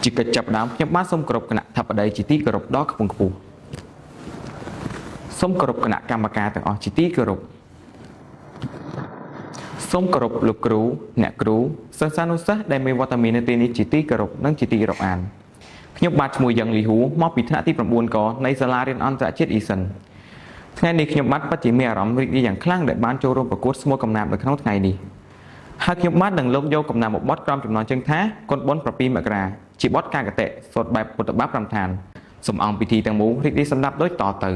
ជាកិច្ចចាប់ផ្ដើមខ្ញុំបានសូមគោរពគណៈអធិបតីជាទីគោរពដ៏ខ្ពង់ខ្ពស់សូមគោរពគណៈកម្មការទាំងអស់ជាទីគោរពសូមគោរពលោកគ្រូអ្នកគ្រូសិស្សានុសិស្សដែលមានវត្តមាននៅទីនេះជាទីគោរពនិងជាទីរាប់អានខ្ញុំបាទឈ្មោះយ៉ាងលីហ៊ូមកពីថ្នាក់ទី9កនៃសាលារៀនអន្តរជាតិអ៊ីសិនថ្ងៃនេះខ្ញុំបាទពិតជាមានអារម្មណ៍រីករាយយ៉ាងខ្លាំងដែលបានចូលរួមប្រកួតស្មូតកំណាព្យនៅក្នុងថ្ងៃនេះហើយខ្ញុំបាទនឹងលោកយកកំណាព្យមកបត់ក្រោមចំណងជើងថាគុណបុណ្យ7មករាជាបទការកតេសូត្របែបពុទ្ធបាប5ឋានសូមអង្គពិធីទាំងមូលរីករាយសម្ដាប់ដូចតទៅ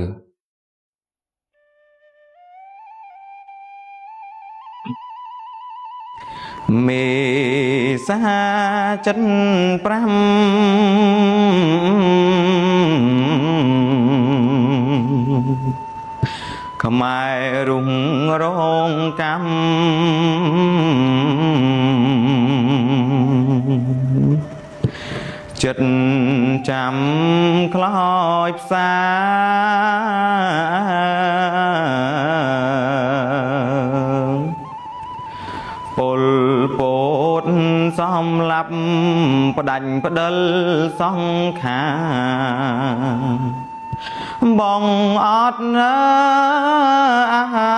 មេសាចិន5ខ្មែររុងរងកម្មចិត្តចាំខ្លោចផ្សាពលពតសំឡាប់ផ្ដាច់ផ្ដិលសង្ខាបងអត់អាហា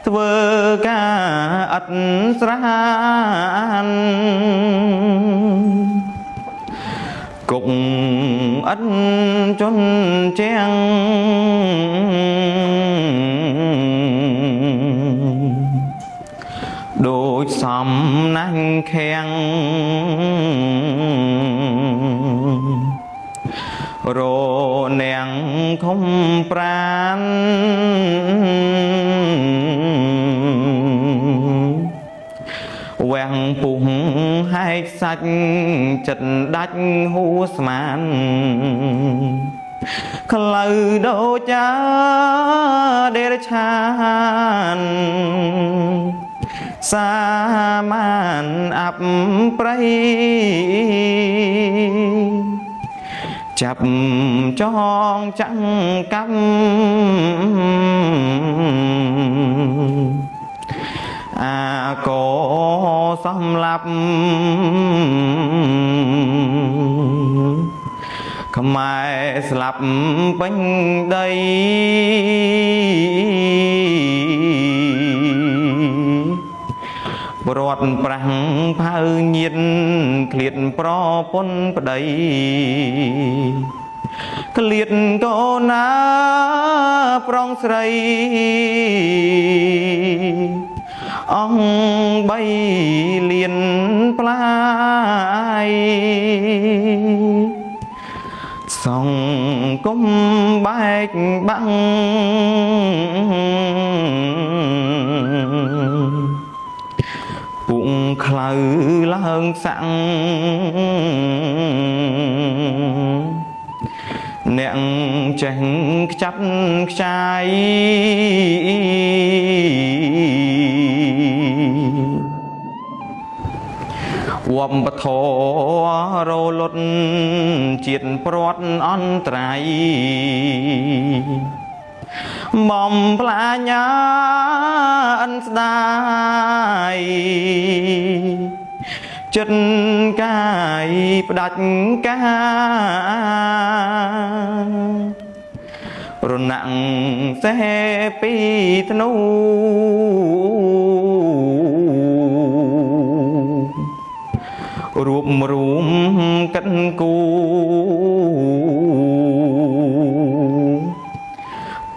ធ្វើការអត់ស្រានគុកអត់ជន់ជាងដូចសំណាញ់ខាំងរនាងខំប្រានវាំងពុះហែកសាច់ចិត្តដាច់ហួស្មានក្លៅដូចចាដេរឆានសាមានអាប់ប្រៃចាប់ចងចាំងកម្មអាកោសំឡាប់ខ្មែរស្លាប់ពេញដីរត់ប្រាំងផៅញៀនឃ្លាតប្រពន្ធប្តីឃ្លាតកូនណាប្រុងស្រីអង្គបីលៀនផ្លាយសង្គមបែកបាំងពុងខ្លៅឡើងសាំងអ្នកចេះខ្ចាប់ខ្ចាយវប្បធម៌រលត់ជាតិព្រាត់អន្តរាយបំផ្លាញអិនស្ដាយចិត្តកាយផ្ដាច់ការណាក់សេពីធ្នូរួបរួមកិនគូ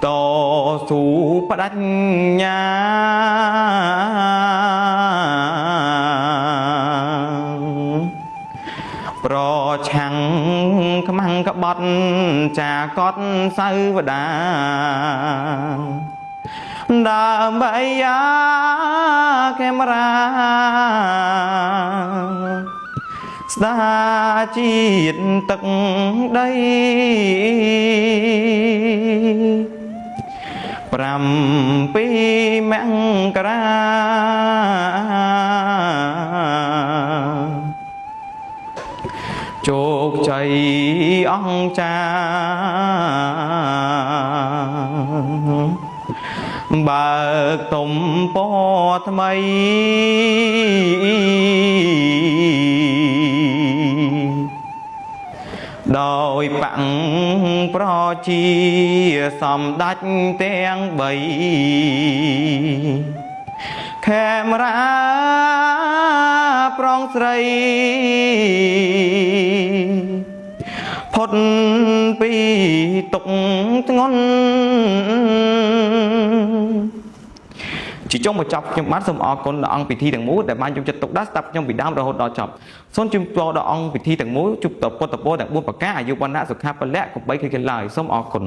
តស៊ូបដញ្ញាប្រឆាំងខ្មាំងក្បត់ចាកតសៅវតាដើម្បីអាកាមេរ៉ាស្ដាជាតិទឹកដី7មករាជោគជ័យអង្ចា បើកទំព័រថ្មីដោយបាំងប្រជាសម្ដេចទាំង3ខេមរាប្រងស្រីផុតពីទុក្ខធ្ងន់ជាចុងបញ្ចប់ខ្ញុំបាទសូមអរគុណដល់អង្គពិធីទាំងមូលដែលបានយកចិត្តទុកដាក់ស្ដាប់ខ្ញុំពីដើមរហូតដល់ចប់សូមជូនពរដល់អង្គពិធីទាំងមូលជប់តពុទ្ធពរទាំង4ប្រការអាយុវណ្ណៈសុខៈពលៈកុំបីឃើញឡើយសូមអរគុណ